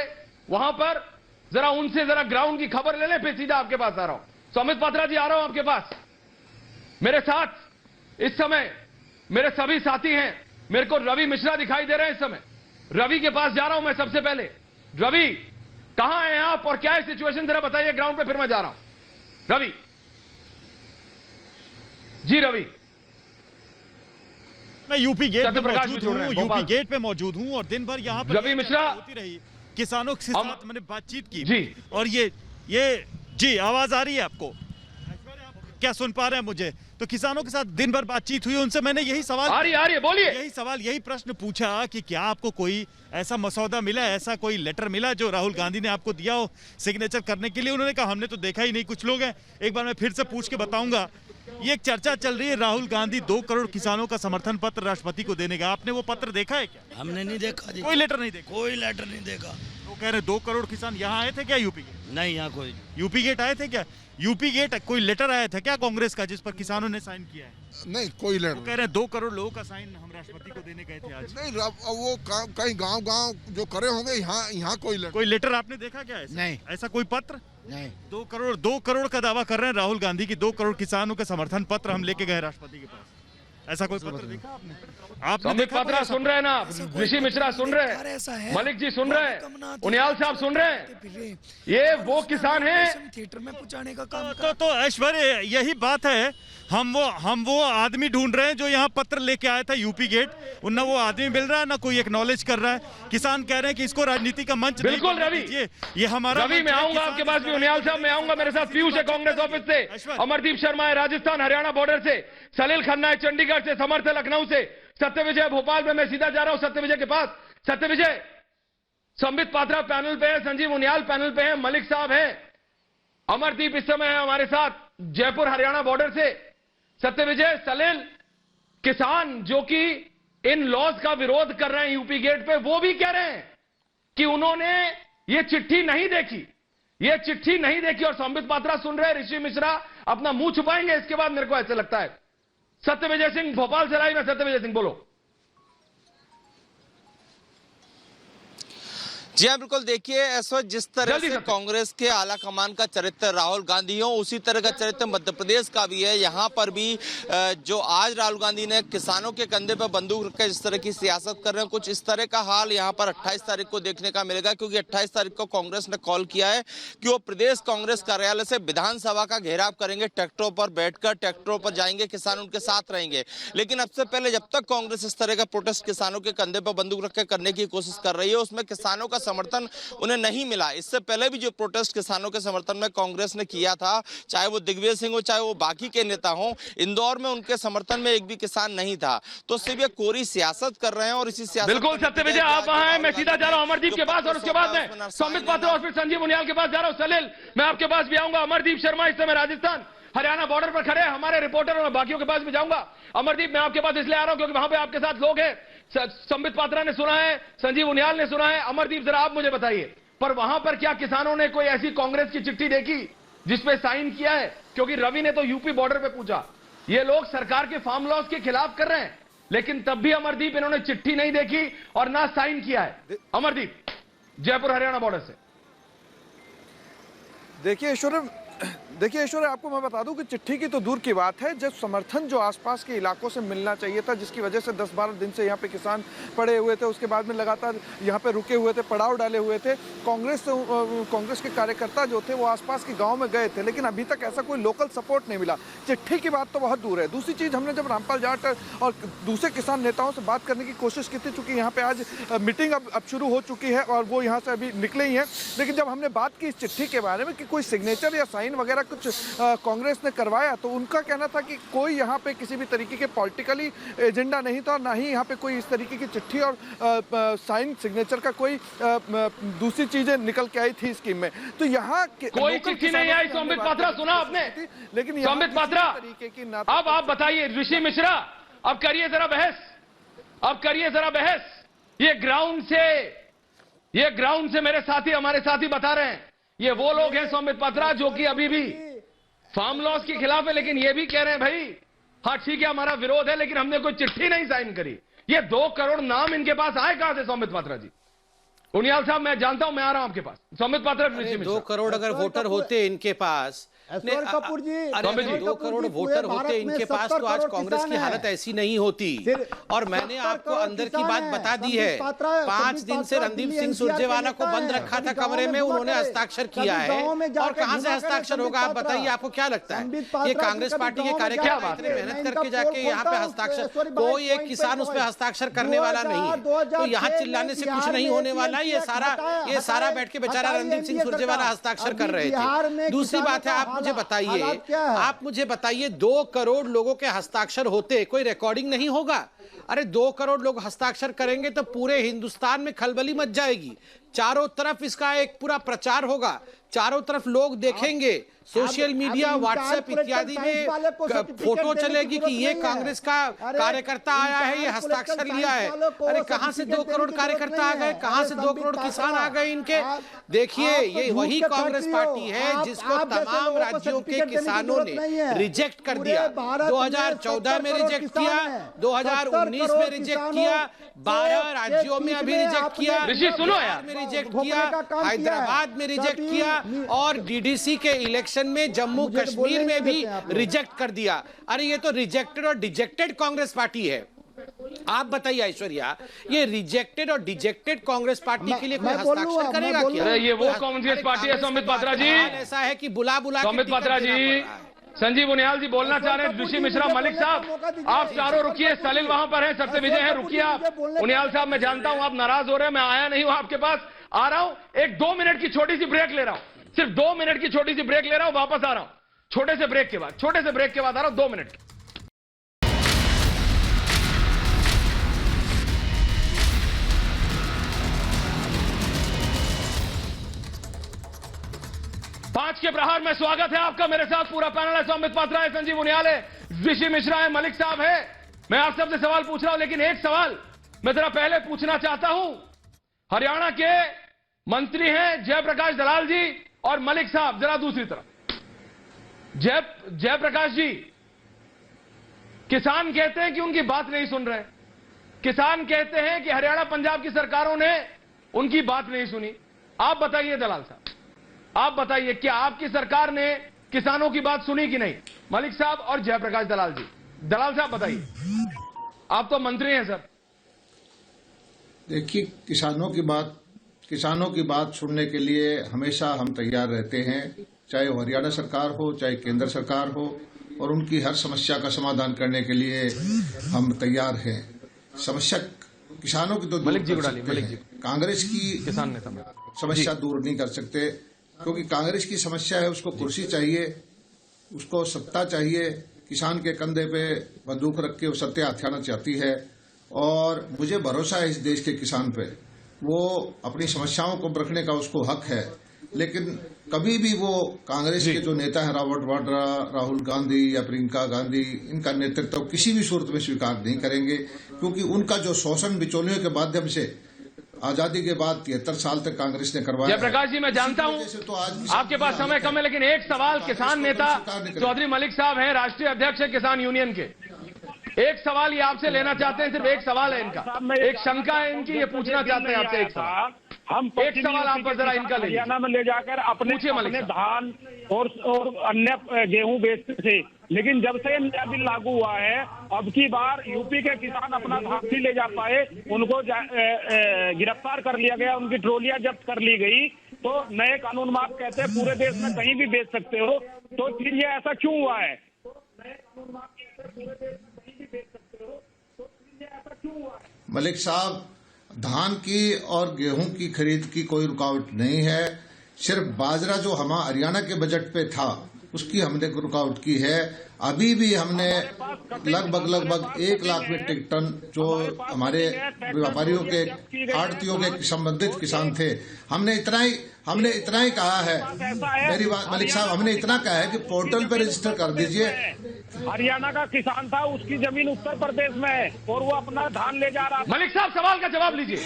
वहां पर, जरा उनसे जरा ग्राउंड की खबर ले लें, फिर सीधा आपके पास आ रहा हूं। सौमित पात्रा जी, आ रहा हूं आपके पास। मेरे साथ इस समय मेरे सभी साथी हैं। मेरे को रवि मिश्रा दिखाई दे रहे हैं इस समय। रवि के पास जा रहा हूं मैं सबसे पहले। रवि, कहां हैं आप और क्या है सिचुएशन, जरा बताइए ग्राउंड पे, फिर मैं जा रहा हूं। रवि जी। रवि, मैं यूपी गेट पे सत्यप्रकाश मौजूद भी जुड़ रहे हूँ, हैं, यूपी भोपाल। गेट पे मौजूद हूँ और दिन भर यहाँ पर रवि मिश्रा होती रही। किसानों के साथ मैंने बातचीत की जी। और ये जी आवाज आ रही है आपको? क्या सुन पा रहे हैं मुझे? तो किसानों के साथ दिन भर बातचीत हुई, उनसे मैंने यही सवाल आ रही है, बोलिए। यही प्रश्न पूछा कि क्या आपको कोई ऐसा मसौदा मिला, ऐसा कोई लेटर मिला जो राहुल गांधी ने आपको दिया हो सिग्नेचर करने के लिए? उन्होंने कहा हमने तो देखा ही नहीं। कुछ लोग हैं, एक बार मैं फिर से पूछ के बताऊंगा। ये एक चर्चा चल रही है, राहुल गांधी 2 करोड़ किसानों का समर्थन पत्र राष्ट्रपति को देने का। आपने वो पत्र देखा है क्या? हमने नहीं देखा जी। कोई लेटर नहीं देखा? कोई लेटर नहीं देखा। वो कह रहे 2 करोड़ किसान यहाँ आए थे क्या यूपी गेट? नहीं, यहाँ कोई यूपी गेट आए थे क्या? यूपी गेट कोई लेटर आया था क्या कांग्रेस का जिस पर किसानों ने साइन किया है? नहीं, कोई लेटर। वो कह रहे हैं 2 करोड़ लोगों का साइन हम राष्ट्रपति को देने गए थे आज। नहीं, वो कहीं गांव जो करे होंगे, यहाँ कोई लेटर आपने देखा क्या? नहीं। ऐसा कोई पत्र नहीं। 2 करोड़ का दावा कर रहे हैं राहुल गांधी की, 2 करोड़ किसानों का समर्थन पत्र हम लेके गए राष्ट्रपति के पास। ऐसा कोई पत्र देखा आपने? सौमित पात्रा सुन रहे हैं ना, ऋषि मिश्रा सुन रहे हैं, मलिक जी सुन रहे हैं, उनियाल साहब सुन रहे हैं। ये वो किसान हैं थिएटर में पहुंचाने का काम तो ऐश्वर्य, यही बात है। हम वो आदमी ढूंढ रहे हैं जो यहाँ पत्र लेके आया था यूपी गेट। उन वो आदमी मिल रहा है ना कोई एक्नॉलेज कर रहा है। किसान कह रहे हैं कि इसको राजनीति का मंच बिल्कुल। रवि, ये हमारा रवि, मैं आऊंगा आपके पास भी। उनियाल साहब, मैं आऊंगा। मेरे साथ पीयूष है कांग्रेस ऑफिस से, अमरदीप शर्मा है राजस्थान हरियाणा बॉर्डर से, सलील खन्ना है चंडीगढ़ से, समर्थ है लखनऊ से, सत्य विजय भोपाल में। मैं सीधा जा रहा हूं सत्य विजय के पास। सत्य विजय, संबित पात्रा पैनल पे है, संजीव उनियाल पैनल पे है, मलिक साहब है, अमरदीप इस समय है हमारे साथ जयपुर हरियाणा बॉर्डर से। सत्य विजय, सलील, किसान जो कि इन लॉज का विरोध कर रहे हैं यूपी गेट पे, वो भी कह रहे हैं कि उन्होंने ये चिट्ठी नहीं देखी, ये चिट्ठी नहीं देखी। और संबित पात्रा सुन रहे हैं, ऋषि मिश्रा अपना मुंह छुपाएंगे इसके बाद, मेरे को ऐसा लगता है। सत्यविजय सिंह भोपाल से लाइव है। सत्यविजय सिंह बोलो। जी हाँ, बिल्कुल। देखिए, इस वक्त जिस तरह से कांग्रेस के आला कमान का चरित्र राहुल गांधी हो, उसी तरह का चरित्र मध्य प्रदेश का भी है। यहाँ पर भी जो आज राहुल गांधी ने किसानों के कंधे पर बंदूक रखकर जिस तरह की सियासत कर रहे हैं, कुछ इस तरह का हाल यहाँ पर 28 तारीख को देखने का मिलेगा, क्योंकि 28 तारीख को कांग्रेस ने कॉल किया है कि वो प्रदेश कांग्रेस कार्यालय से विधानसभा का घेराव करेंगे, ट्रैक्टरों पर बैठकर ट्रैक्टरों पर जाएंगे, किसान उनके साथ रहेंगे। लेकिन सबसे पहले जब तक कांग्रेस इस तरह का प्रोटेस्ट किसानों के कंधे पर बंदूक रखकर करने की कोशिश कर रही है, उसमें किसानों का समर्थन उन्हें नहीं मिला। इससे पहले भी जो प्रोटेस्ट किसानों के समर्थन में कांग्रेस ने किया था, चाहे वो दिग्विजय सिंह हो, चाहे वो बाकी के नेता हो, इंदौर में उनके समर्थन में एक भी किसान नहीं था। तो सिर्फ ये कोरी सियासत कर रहे हैं और इसी सियासत। बिल्कुल सत्यविजय, आप वहां हैं, मैं सीधा जा रहा हूं अमरदीप के पास और उसके बाद में संबित पात्र और फिर संजीव उनियाल के पास जा रहा हूं। सलील, मैं आपके पास भी आऊंगा। अमरदीप शर्मा इस समय राजस्थान हरियाणा बॉर्डर पर खड़े हैं, हमारे रिपोर्टर, और बाकियों के पास भी जाऊंगा। अमरदीप, मैं आपके पास इसलिए आ रहा हूं क्योंकि वहां पे आपके साथ लोग हैं। संबित पात्रा ने सुना है, संजीव उनियाल ने सुना है। अमरदीप, जरा आप मुझे बताइए, पर वहां पर क्या किसानों ने कोई ऐसी कांग्रेस की चिट्ठी देखी जिसपे साइन किया है? क्योंकि रवि ने तो यूपी बॉर्डर पे पूछा, ये लोग सरकार के फार्म लॉज के खिलाफ कर रहे हैं, लेकिन तब भी अमरदीप इन्होंने चिट्ठी नहीं देखी और ना साइन किया है। अमरदीप, जयपुर हरियाणा बॉर्डर से। देखिए ऐश्वर्य, आपको मैं बता दूं कि चिट्ठी की तो दूर की बात है, जब समर्थन जो आसपास के इलाकों से मिलना चाहिए था, जिसकी वजह से 10-12 दिन से यहाँ पे किसान पड़े हुए थे, उसके बाद में लगातार यहाँ पे रुके हुए थे, पड़ाव डाले हुए थे। कांग्रेस के कार्यकर्ता जो थे वो आसपास के गाँव में गए थे, लेकिन अभी तक ऐसा कोई लोकल सपोर्ट नहीं मिला। चिट्ठी की बात तो बहुत दूर है। दूसरी चीज़, हमने जब रामपाल जाट और दूसरे किसान नेताओं से बात करने की कोशिश की थी, चूँकि यहाँ पर आज मीटिंग अब शुरू हो चुकी है और वो यहाँ से अभी निकले ही हैं, लेकिन जब हमने बात की इस चिट्ठी के बारे में कि कोई सिग्नेचर या साइन वगैरह कुछ कांग्रेस ने करवाया, तो उनका कहना था कि कोई यहाँ पे किसी भी तरीके के पॉलिटिकली एजेंडा नहीं था, ना ही यहाँ पे कोई इस तरीके की चिट्ठी और साइन सिग्नेचर का कोई दूसरी चीजें निकल के आई थी स्कीम में। तो यहाँ कोई चिट्ठी नहीं आई। संबित पात्रा, सुना आपने? लेकिन संबित पात्रा, अब आप बताइए, ऋषि मिश्रा, अब करिए जरा बहस। ये ग्राउंड से मेरे साथी, हमारे साथी बता रहे हैं, ये वो लोग हैं संबित पात्रा जो कि अभी भी फार्म लॉस के खिलाफ है, लेकिन ये भी कह रहे हैं भाई हाँ ठीक है हमारा विरोध है, लेकिन हमने कोई चिट्ठी नहीं साइन करी। ये 2 करोड़ नाम इनके पास आए कहां से संबित पात्रा जी? उनियाल साहब, मैं जानता हूं, मैं आ रहा हूं आपके पास। संबित पात्रा, 2 करोड़ अगर वोटर होते इनके पास, कपूर जी, 2 करोड़ वोटर होते इनके पास, तो आज कांग्रेस की हालत ऐसी नहीं होती। और मैंने आपको अंदर की बात बता दी है। 5 दिन से रणदीप सिंह सुरजेवाला को बंद रखा था कमरे में, उन्होंने हस्ताक्षर किया है। और कहां से हस्ताक्षर होगा आप बताइए, आपको क्या लगता है? ये कांग्रेस पार्टी के कार्यकर्ता इतने मेहनत करके जाके यहाँ पे हस्ताक्षर, कोई एक किसान उस पर हस्ताक्षर करने वाला नहीं है। तो यहाँ चिल्लाने से कुछ नहीं होने वाला। ये सारा बैठ के बेचारा रणदीप सिंह सुरजेवाला हस्ताक्षर कर रहे थे। दूसरी बात है, आप मुझे बताइए 2 करोड़ लोगों के हस्ताक्षर होते, कोई रिकॉर्डिंग नहीं होगा? अरे 2 करोड़ लोग हस्ताक्षर करेंगे तो पूरे हिंदुस्तान में खलबली मच जाएगी। चारों तरफ इसका एक पूरा प्रचार होगा, चारों तरफ लोग देखेंगे, सोशल मीडिया, व्हाट्सएप इत्यादि में फोटो चलेगी कि ये कांग्रेस का कार्यकर्ता आया है, ये हस्ताक्षर लिया है। अरे कहां से 2 करोड़ कार्यकर्ता आ गए, कहां से 2 करोड़ किसान आ गए इनके? देखिए, ये वही कांग्रेस पार्टी है जिसको तमाम राज्यों के किसानों ने रिजेक्ट कर दिया। 2014 में रिजेक्ट किया, 2019 में रिजेक्ट किया, 12 राज्यों में अभी रिजेक्ट किया, रिजेक्ट किया, हैदराबाद में रिजेक्ट किया, और डीडीसी के इलेक्शन में जम्मू कश्मीर में भी रिजेक्ट कर दिया। अरे ये तो रिजेक्टेड और डिजेक्टेड कांग्रेस पार्टी है। आप बताइए ऐश्वर्या, ये रिजेक्टेड और डिजेक्टेड कांग्रेस पार्टी के लिए कोई हस्ताक्षर करेगा क्या? ये वो कांग्रेस पार्टी है संबित पात्रा जी। ऐसा है कि बुला संबित पात्रा जी, संजीव उनियाल जी बोलना चाह रहे हैं, ऋषि मिश्रा, मलिक साहब, आप चारों रुकिए। सलील वहां पर है, सत्यविजय है, रुकिए आप। उनियाल साहब, मैं जानता हूं आप नाराज हो रहे हैं, मैं आया नहीं हूं आपके पास, आ रहा हूं। एक 2 मिनट की छोटी सी ब्रेक ले रहा हूं, सिर्फ 2 मिनट की छोटी सी ब्रेक ले रहा हूं, वापस आ रहा हूं छोटे से ब्रेक के बाद आ रहा हूं, 2 मिनट। पांच के प्रहार में स्वागत है आपका। मेरे साथ पूरा पैनल है, संबित पात्रा है, संजीव उनियाल है, ऋषि मिश्रा है, मलिक साहब है। मैं आप सबसे सवाल पूछ रहा हूं, लेकिन एक सवाल मैं जरा पहले पूछना चाहता हूं। हरियाणा के मंत्री हैं जयप्रकाश दलाल जी और मलिक साहब, जरा दूसरी तरफ। जयप्रकाश जी, किसान कहते हैं कि उनकी बात नहीं सुन रहे, किसान कहते हैं कि हरियाणा पंजाब की सरकारों ने उनकी बात नहीं सुनी। आप बताइए दलाल साहब, आप बताइए क्या आपकी सरकार ने किसानों की बात सुनी कि नहीं? मलिक साहब और जयप्रकाश दलाल जी, दलाल साहब बताइए, आप तो मंत्री हैं सर। देखिए, किसानों की बात सुनने के लिए हमेशा हम तैयार रहते हैं, चाहे वो हरियाणा सरकार हो चाहे केंद्र सरकार हो, और उनकी हर समस्या का समाधान करने के लिए हम तैयार हैं। समस्या किसानों की तो दूर कर सकते हैं, कांग्रेस की किसान नेता समस्या दूर नहीं कर सकते, क्योंकि कांग्रेस की समस्या है उसको कुर्सी चाहिए, उसको सत्ता चाहिए। किसान के कंधे पे बंदूक रख के वो सत्ता हथियाना चाहती है, और मुझे भरोसा है इस देश के किसान पे, वो अपनी समस्याओं को रखने का उसको हक है। लेकिन कभी भी वो कांग्रेस के जो नेता हैं रॉबर्ट वाड्रा, राहुल गांधी या प्रियंका गांधी, इनका नेतृत्व किसी भी सूरत में स्वीकार नहीं करेंगे, क्योंकि उनका जो शोषण बिचौलियों के माध्यम से आजादी के बाद 73 साल तक कांग्रेस ने करवाया। जयप्रकाश जी, मैं जानता हूं तो आपके पास समय कम है, लेकिन एक सवाल किसान नेता चौधरी मलिक साहब हैं, राष्ट्रीय अध्यक्ष है किसान यूनियन के, एक सवाल ये आपसे लेना चाहते हैं, सिर्फ एक सवाल है इनका, एक शंका है इनकी, ये पूछना चाहते हैं आपसे एक सवाल। हम एक सवाल आप पर जरा इनका हरियाणा में ले जाकर अपने धान और अन्य गेहूं बेचते थे, लेकिन जब से नया बिल लागू हुआ है, अब की बार यूपी के किसान अपना धान नहीं ले जा पाए, उनको गिरफ्तार कर लिया गया, उनकी ट्रॉलियां जब्त कर ली गई। तो नए कानून में आप कहते हैं पूरे देश में कहीं भी बेच सकते हो, तो फिर ये ऐसा क्यों हुआ है? मलिक साहब, धान की और गेहूं की खरीद की कोई रुकावट नहीं है, सिर्फ बाजरा जो हरियाणा के बजट पे था उसकी हमने रुकावट की है। अभी भी हमने लगभग 1 लाख मीट्रिक टन जो हमारे व्यापारियों के आड़तियों के संबंधित किसान थे, हमने इतना ही कहा है, मेरी बात मलिक साहब, हमने इतना कहा है कि पोर्टल पर रजिस्टर कर दीजिए। हरियाणा का किसान था, उसकी जमीन उत्तर प्रदेश में है और वो अपना धान ले जा रहा। मलिक साहब सवाल का जवाब लीजिए,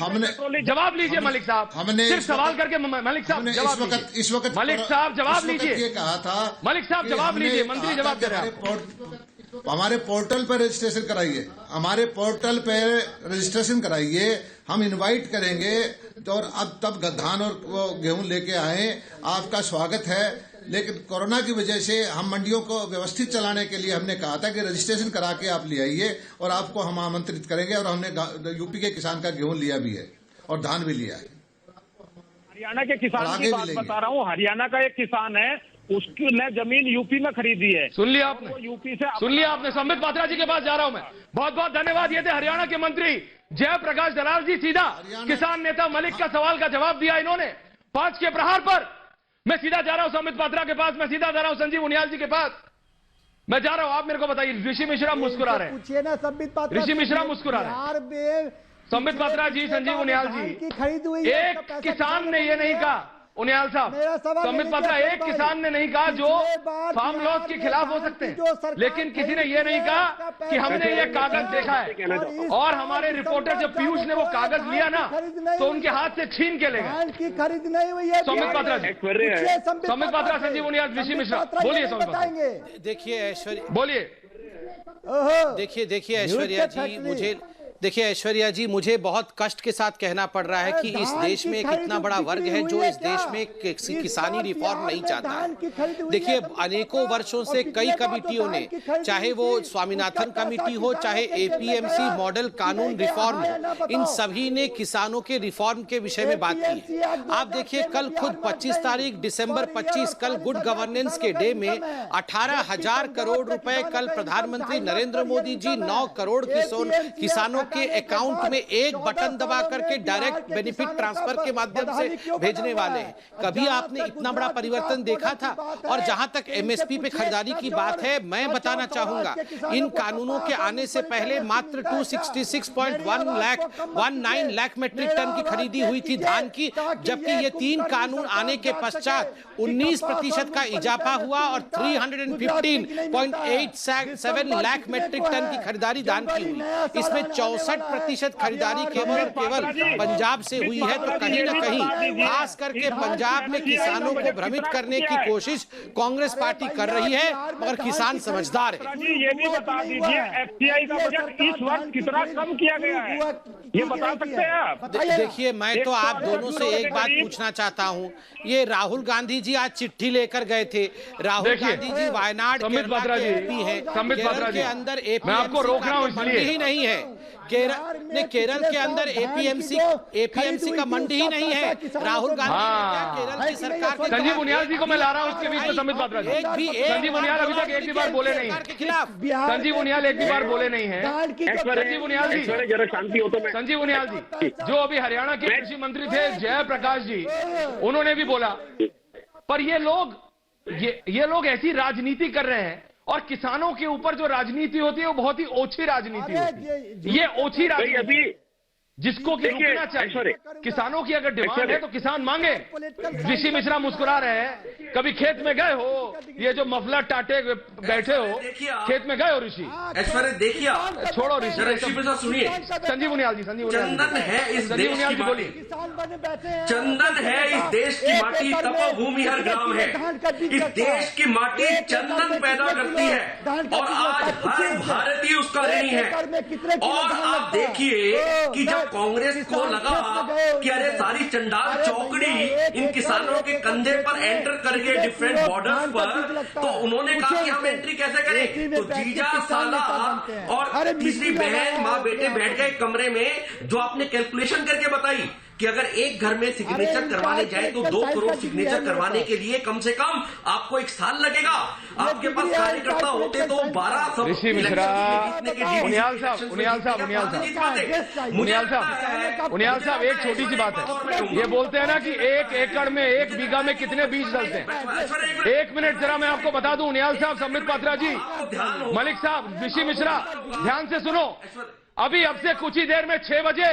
जवाब लीजिए मलिक साहब, हमने सिर्फ सवाल करके मलिक साहब इस वक्त मलिक साहब जवाब लीजिए, ये कहा था मलिक साहब जवाब लीजिए, मंत्री जवाब दे रहे हैं। हमारे पोर्टल पर रजिस्ट्रेशन कराइए, हमारे पोर्टल पे रजिस्ट्रेशन कराइए, हम इनवाइट करेंगे और अब तब धान और गेहूं लेके आए, आपका स्वागत है। लेकिन कोरोना की वजह से हम मंडियों को व्यवस्थित चलाने के लिए हमने कहा था कि रजिस्ट्रेशन करा के आप ले आइए और आपको हम आमंत्रित करेंगे, और हमने यूपी के किसान का गेहूं लिया भी है और धान भी लिया है। हरियाणा के किसान की बात बता रहा हूँ, हरियाणा का एक किसान है, उसकी ने जमीन यूपी में खरीदी है। सुन लिया आपने, यूपी से सुन लिया आपने। संबित पात्रा जी के पास जा रहा हूं मैं, बहुत बहुत धन्यवाद। ये थे हरियाणा के मंत्री जयप्रकाश दलाल जी, सीधा किसान नेता मलिक का सवाल का जवाब दिया इन्होंने 5 के प्रहार पर। मैं सीधा जा रहा हूं संबित पात्रा के पास, मैं सीधा जा रहा हूं संजीव उनियाल जी के पास, मैं जा रहा हूं। आप मेरे को बताइए, ऋषि मिश्रा मुस्कुरा रहे हैं, पूछिए ना संबित पात्रा, ऋषि मिश्रा मुस्कुरा रहे हैं। संबित पात्रा जी, संजीव उनियाल जी, एक किसान ने ये नहीं कहा, उनियाल साहब, संबित पात्रा, एक किसान ने नहीं कहा जो फार्म लॉज के खिलाफ हो सकते हैं, लेकिन किसी ने ये नहीं कहा कि हमने ये कागज देखा है, और हमारे रिपोर्टर जब पीयूष ने वो कागज लिया ना तो उनके हाथ से छीन के ले गए। खरीद नहीं हुई है संबित पात्रा जी, संबित पात्रा, संजीव उनियाल, ऋषि मिश्रा, बोलिए संबित पात्रा। देखिए ऐश्वर्या, बोलिए। देखिए ऐश्वर्या जी, मुझे बहुत कष्ट के साथ कहना पड़ रहा है कि इस देश में एक इतना बड़ा वर्ग है जो इस देश में किसानी रिफॉर्म नहीं चाहता है। देखिए, अनेकों वर्षों से कई कमिटियों ने, चाहे वो स्वामीनाथन कमेटी हो, चाहे एपीएमसी मॉडल कानून रिफॉर्म हो, इन सभी ने किसानों के रिफॉर्म के विषय में बात की है। आप देखिए, कल खुद 25 तारीख दिसंबर 25, कल गुड गवर्नेंस के डे में 18,000 करोड़ रुपए कल प्रधानमंत्री नरेंद्र मोदी जी 9 करोड़ किसानों के अकाउंट में एक बटन दबा करके डायरेक्ट बेनिफिट ट्रांसफर के माध्यम से भेजने वाले हैं। कभी आपने इतना बड़ा परिवर्तन देखा था? और जहां तक एमएसपी पे खरीदारी की बात है, मैं बताना चाहूंगा, इन कानूनों के आने से पहले मात्र 266.19 लाख मीट्रिक टन की खरीदी हुई थी धान की, जबकि ये 3 कानून आने के पश्चात 19% का इजाफा हुआ और 315.87 लाख मीट्रिक टन की खरीदारी धान की हुई। इसमें 64% खरीदारी केवल और केवल पंजाब से हुई है, तो कहीं ना कहीं खास करके पंजाब में किसानों को भ्रमित करने की कोशिश कांग्रेस पार्टी कर रही है, मगर किसान समझदार है। ये भी बता दीजिए एफसीआई का बजट इस वर्ष कितना कम किया गया है, ये बता सकते हैं आप? देखिए, मैं तो आप दोनों से एक बात पूछना चाहता हूं, ये राहुल गांधी जी आज चिट्ठी लेकर गए थे। राहुल गांधी जी वायनाड संबित पात्रा जी है, केरल के अंदर मैं आपको रोक रहा हूं मंडी ही नहीं है। केरल के अंदर एपीएमसी का मंडी ही नहीं है। राहुल गांधी केरल की सरकार के संजीव उनियाल जी को मैं ला रहा हूं उसके बीच में। संबित पात्रा जी, संजीव उनियाल अभी तक एक भी बार बोले नहीं है। संजीव उनियाल एक भी बार बोले नहीं है। संजीव उनियाल जी, जरा शांति हो तो मैं। संजीव उनियाल जी जो अभी हरियाणा के कृषि मंत्री थे जयप्रकाश जी, उन्होंने भी बोला, पर ये लोग ऐसी राजनीति कर रहे हैं, और किसानों के ऊपर जो राजनीति होती है वो बहुत ही ओछी राजनीति होती है। ये ओछी राजनीति जिसको कि रुकना चाहिए। किसानों की अगर डिमांड है तो किसान मांगे। ऋषि मिश्रा मुस्कुरा रहे हैं। कभी खेत में गए हो, ये जो मफलर टाटे बैठे हो, खेत में गए हो ऋषि? ऐश्वर्या देखिए, छोड़ो ऋषि मिश्रा सुनिए। संजीव उनियाल जी, चंदन है इस देश की माटी, चंदन है इस देश की माटी, तपोभूमि हर ग्राम है। इस देश की माटी चंदन पैदा करती है और आज हर भारतीय उसका ऋणी है। और आप देखिए कि जब कांग्रेस को लगा कि अरे सारी चंडाल चौकड़ी इन किसानों के कंधे पर एंटर करके डिफरेंट बॉर्डर्स पर, तो उन्होंने कहा कि हम एंट्री कैसे करें? तो जीजा, साला और तीसरी बहन, माँ बेटे बैठ गए कमरे में, जो आपने कैलकुलेशन करके बताई कि अगर एक घर में सिग्नेचर करवाने जाए तो 2 करोड़ सिग्नेचर करवाने के लिए कम से कम आपको 1 साल लगेगा। आपके पास कार्यकर्ता होते तो 1200। ऋषि मिश्रा, उनियाल साहब एक छोटी सी बात है। ये बोलते हैं ना कि 1 एकड़ में 1 बीघा में कितने बीज डलते हैं। 1 मिनट जरा मैं आपको बता दूं, उनियाल साहब, संबित पात्रा जी, मलिक साहब, ऋषि मिश्रा, ध्यान से सुनो। अभी अब से कुछ ही देर में 6 बजे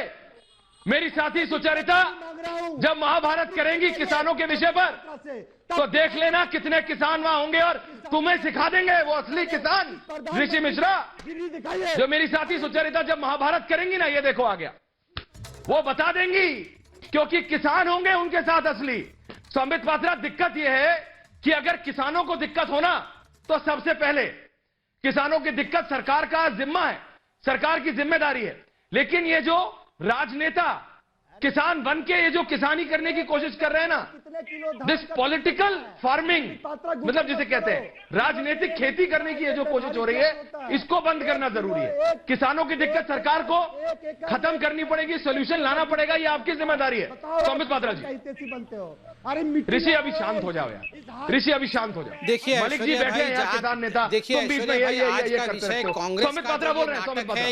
मेरी साथी सुचरिता जब महाभारत करेंगी किसानों के विषय पर, तो देख लेना कितने किसान वहां होंगे और तुम्हें सिखा देंगे वो असली किसान। ऋषि मिश्रा, जो मेरी साथी सुचरिता जब महाभारत करेंगी ना, ये देखो आ गया, वो बता देंगी, क्योंकि किसान होंगे उनके साथ असली। संबित पात्रा, दिक्कत यह है कि अगर किसानों को दिक्कत होना तो सबसे पहले किसानों की दिक्कत सरकार का जिम्मा है, सरकार की जिम्मेदारी है। लेकिन ये जो राजनेता किसान बन के ये जो किसानी करने की कोशिश कर रहे हैं ना, दिस पॉलिटिकल फार्मिंग, मतलब जिसे कहते हैं राजनीतिक खेती करने की ये जो कोशिश हो रही है, इसको बंद करना जरूरी है। किसानों की दिक्कत सरकार को खत्म करनी पड़ेगी, सोल्यूशन लाना पड़ेगा, ये आपकी जिम्मेदारी है। संबित पात्रा जी, ऋषि अभी शांत हो जाओ यार, ऋषि अभी शांत हो जाओ। देखिए मलिक जी बैठे हैं यहाँ, किसान नेता, देखिए बीच में ये विषय कांग्रेस संबित पात्रा बोल रहे हैं। संबित पात्रा,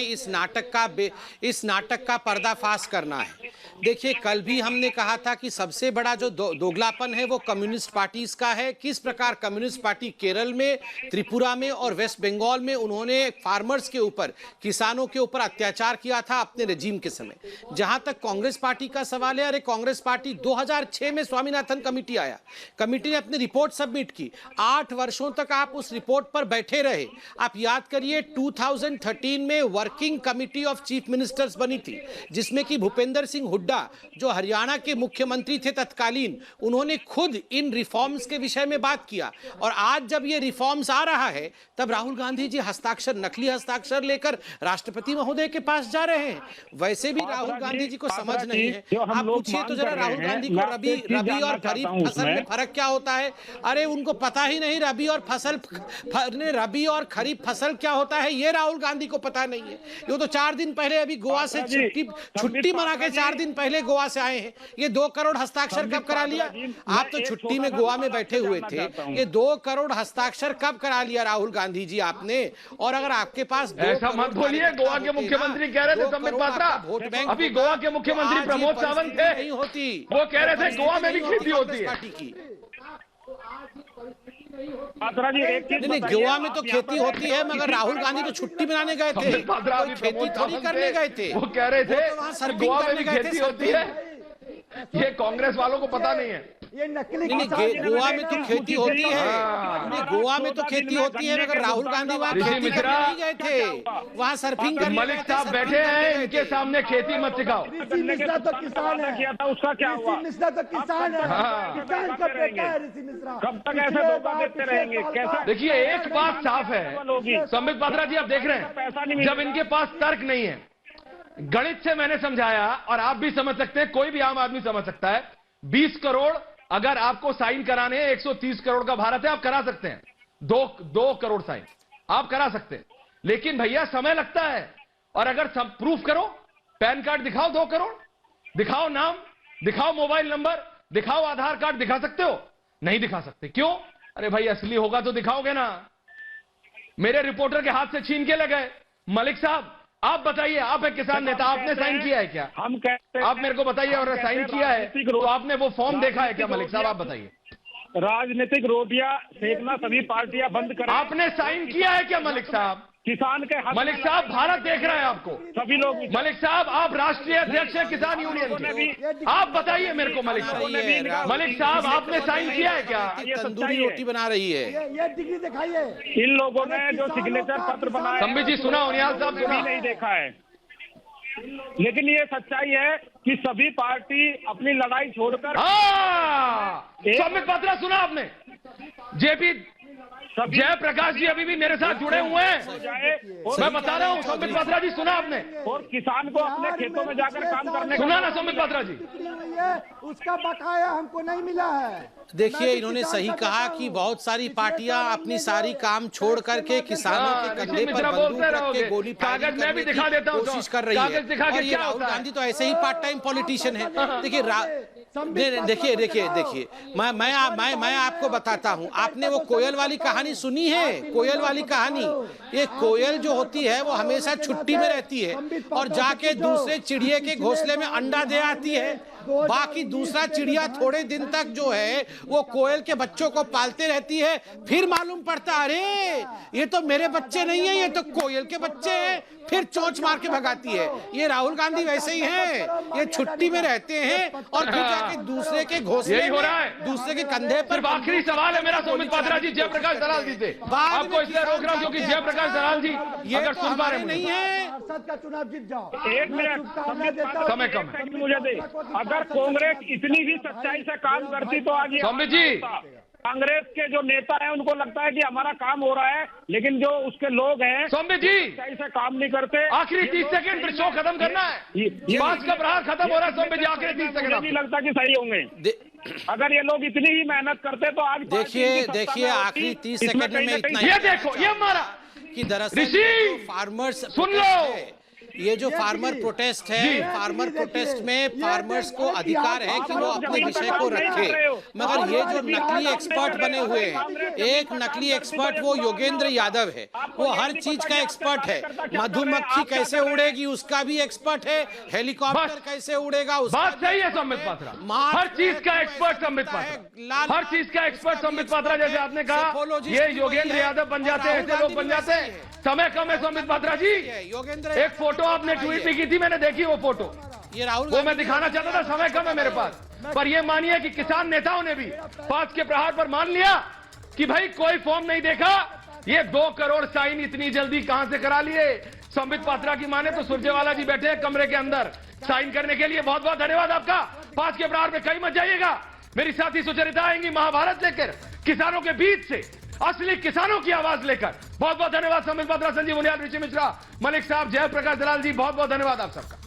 इस नाटक का पर्दाफाश करना है। देखिए, कल भी हमने कहा था कि सबसे बड़ा जो दोगलापन है वो कम्युनिस्ट पार्टीज का है। किस प्रकार कम्युनिस्ट पार्टी केरल में, त्रिपुरा में और वेस्ट बंगाल में उन्होंने फार्मर्स के ऊपर, किसानों के ऊपर अत्याचार किया था अपने रेजिम के समय। जहां तक कांग्रेस पार्टी का सवाल है, अरे कांग्रेस पार्टी 2006 में स्वामीनाथन कमेटी आया, कमेटी ने अपनी रिपोर्ट सबमिट की, 8 वर्षों तक आप उस रिपोर्ट पर बैठे रहे। आप याद करिए 2013 में working committee of chief ministers बनी थी, जिसमें कि भूपेंद्र सिंह हुड्डा जो हरियाणा के मुख्यमंत्री थे तत्कालीन, उन्होंने खुद इन रिफॉर्म्स के विषय में बात किया। और आज जब ये रिफॉर्म्स आ रहा है, तब राहुल गांधी जी हस्ताक्षर, नकली हस्ताक्षर लेकर राष्ट्रपति महोदय के पास जा रहे हैं। वैसे भी राहुल गांधी जी को समझ नहीं है। आप पूछिए तो जरा राहुल गांधी को रबी और खरीफ फसल में फर्क क्या होता है। अरे उनको पता ही नहीं रबी और खरीफ फसल क्या होता है, ये राहुल गांधी को पता नहीं है। ये तो 4 दिन पहले अभी गोवा से छुट्टी मना के 4 दिन पहले गोवा से आए हैं। ये 2 करोड़ हस्ताक्षर कब करा लिया? आप तो छुट्टी में गोवा में बैठे हुए थे। ये 2 करोड़ हस्ताक्षर कब करा लिया राहुल गांधी जी आपने? और अगर आपके पास ऐसा मत बोलिए, गोवा के मुख्यमंत्री कह रहे थे संबित पात्रा, अभी गोवा के मुख्यमंत्री प्रमोद सावंत थे, नहीं होती, वो कह रहे थे गोवा में भी खेती होती है। नहीं, गोवा में तो खेती होती है, मगर राहुल गांधी तो छुट्टी मनाने गए थे, खेती थोड़ी करने गए थे। वो कह रहे थे गोवा में भी खेती होती है, ये कांग्रेस वालों को पता नहीं है। ये नकली गोवा में तो खेती होती है, गोवा में तो खेती होती है, मगर राहुल गांधी वहाँ खेती करने नहीं गए थे, वहाँ सर्फिंग करने। मलिक साहब बैठे हैं, इनके सामने खेती मत सिखाओ। ऋषि मिश्रा तो किसान है, किया था उसका क्या हुआ? ऋषि मिश्रा तो किसान है, किसान का बेटा है ऋषि मिश्रा। कब तक ऐसे धोखा देते रहेंगे? कैसा? देखिए एक बात साफ है संबित पात्रा जी, आप देख रहे हैं जब इनके पास तर्क नहीं है, गणित से मैंने समझाया और आप भी समझ सकते हैं, कोई भी आम आदमी समझ सकता है, 20 करोड़ अगर आपको साइन कराने हैं, 130 करोड़ का भारत है, आप करा सकते हैं, 2 करोड़ साइन आप करा सकते हैं, लेकिन भैया समय लगता है। और अगर प्रूफ करो, पैन कार्ड दिखाओ 2 करोड़, दिखाओ नाम, दिखाओ मोबाइल नंबर, दिखाओ आधार कार्ड, दिखा सकते हो? नहीं दिखा सकते। क्यों? अरे भाई असली होगा तो दिखाओगे ना। मेरे रिपोर्टर के हाथ से छीन के लगे। मलिक साहब आप बताइए, आप एक किसान नेता, आपने साइन किया है क्या? हम कहते आप मेरे को बताइए, और साइन किया है तो आपने वो फॉर्म देखा है क्या? मलिक साहब आप बताइए। राजनीतिक रोटियां सेकना सभी पार्टियां बंद करें। आपने साइन किया है क्या मलिक साहब? किसान के हक। मलिक साहब भारत देख रहा है आपको, सभी लोग। मलिक साहब आप राष्ट्रीय अध्यक्ष हैं किसान यूनियन के, आप बताइए मेरे को मलिक साहब। मलिक साहब आपने साइन किया है क्या? तंदूरी रोटी बना रही है, ये डिग्री दिखाइए। इन लोगों ने जो सिग्नेचर पत्र बनाया, संबित जी सुना, उनियाल साहब सुना, नहीं देखा है। लेकिन ये सच्चाई है कि सभी पार्टी अपनी लड़ाई छोड़कर। संबित पात्रा सुना आपने? जेपी जयप्रकाश जी अभी भी मेरे साथ जुड़े हुए हैं, मैं बता रहा हूँ। संबित पात्रा जी सुना आपने? और किसान को अपने खेतों में जाकर काम करने, सुना ना संबित पात्रा जी? उसका बकाया हमको नहीं मिला है। देखिए इन्होंने सही कहा कि बहुत सारी पार्टियां अपनी सारी काम छोड़ करके किसानों के कंधे पर बंदूक रख के गोली कागज में भी दिखा देता हूं, कोशिश कर रही है। और ये राहुल गांधी तो ऐसे ही पार्ट टाइम पॉलिटिशियन है। देखिए मैं आपको बताता हूं, आपने वो कोयल वाली कहानी सुनी है? कोयल वाली कहानी, ये कोयल जो होती है वो हमेशा छुट्टी में रहती है और जाके दूसरे चिड़िया के घोंसले में अंडा दे आती है। बाकी दूसरा चिड़िया थोड़े दिन तक जो है वो कोयल के बच्चों को पालते रहती है, फिर मालूम पड़ता अरे ये तो मेरे बच्चे नहीं है, ये तो कोयल के बच्चे हैं, फिर चोंच मार के भगाती है। ये राहुल गांधी वैसे ही हैं, ये छुट्टी में रहते हैं और फिर जाके दूसरे के घोंसले हो रहा है, दूसरे के कंधे पर। आखिरी सवाल है मेरा संबित पात्रा जी, जयप्रकाश दलाल जी से, आपको इसलिए रोक रहा हूं क्योंकि जयप्रकाश दलाल जी अगर सुन पा रहे नहीं है, का चुनाव जीत जाओ। एक मिनट समय कम है, मुझे दे। अगर कांग्रेस इतनी भी सच्चाई से काम करती तो आज संबित जी, कांग्रेस के जो नेता हैं उनको लगता है कि हमारा काम हो रहा है, लेकिन जो उसके लोग हैं संबित जी सच्चाई से काम नहीं करते। आखिरी 30 सेकंड फिर शो खत्म करना है, 5 का प्रहार खत्म हो रहा है। संबित जी आखिरी 30 सेकंड, नहीं लगता कि सही होंगे। अगर ये लोग इतनी ही मेहनत करते तो आज देखिए आखिरी 30 सेकंड में इतना, ये देखो ये हमारा कि दरअसल फार्मर्स सुन लो, ये जो फार्मर प्रोटेस्ट है, फार्मर प्रोटेस्ट में फार्मर्स को अधिकार है कि वो अपने विषय को रखे, मगर ये जो नकली एक्सपर्ट बने हुए हैं, एक नकली एक्सपर्ट वो योगेंद्र यादव है, वो हर चीज का एक्सपर्ट है। मधुमक्खी कैसे उड़ेगी उसका भी एक्सपर्ट है, हेलीकॉप्टर कैसे उड़ेगा उसका। बात सही है संबित पात्रा, हर चीज का एक्सपर्ट संबित पात्रा, हर चीज का एक्सपर्ट संबित पात्रा। जैसे आपने कहा ये योगेंद्र यादव बन जाते हैं, ऐसे लोग बन जाते हैं। समय कम है संबित पात्रा जी, एक फोटो आपने ट्वीट भी की थी, मैंने देखी वो फोटो, ये राहुल वो मैं दिखाना चाहता था, समय कम है मेरे पास। पर ये मानिए कि किसान नेताओं ने भी 5 के प्रहार पर मान लिया कि भाई कोई फॉर्म नहीं देखा, ये 2 करोड़ साइन इतनी जल्दी कहां से करा लिए। संबित पात्रा की माने तो सुरजेवाला जी बैठे हैं कमरे के अंदर साइन करने के लिए। बहुत बहुत धन्यवाद आपका। 5 के प्रहार में कहीं मत जाइएगा, मेरी साथी सुचरिता आएंगी महाभारत लेकर, किसानों के बीच से असली किसानों की आवाज लेकर। बहुत बहुत धन्यवाद संबित पात्रा, संजीव उनियाल, ऋषि मिश्रा, मलिक साहब, जयप्रकाश दलाल जी, बहुत बहुत धन्यवाद आप सबका।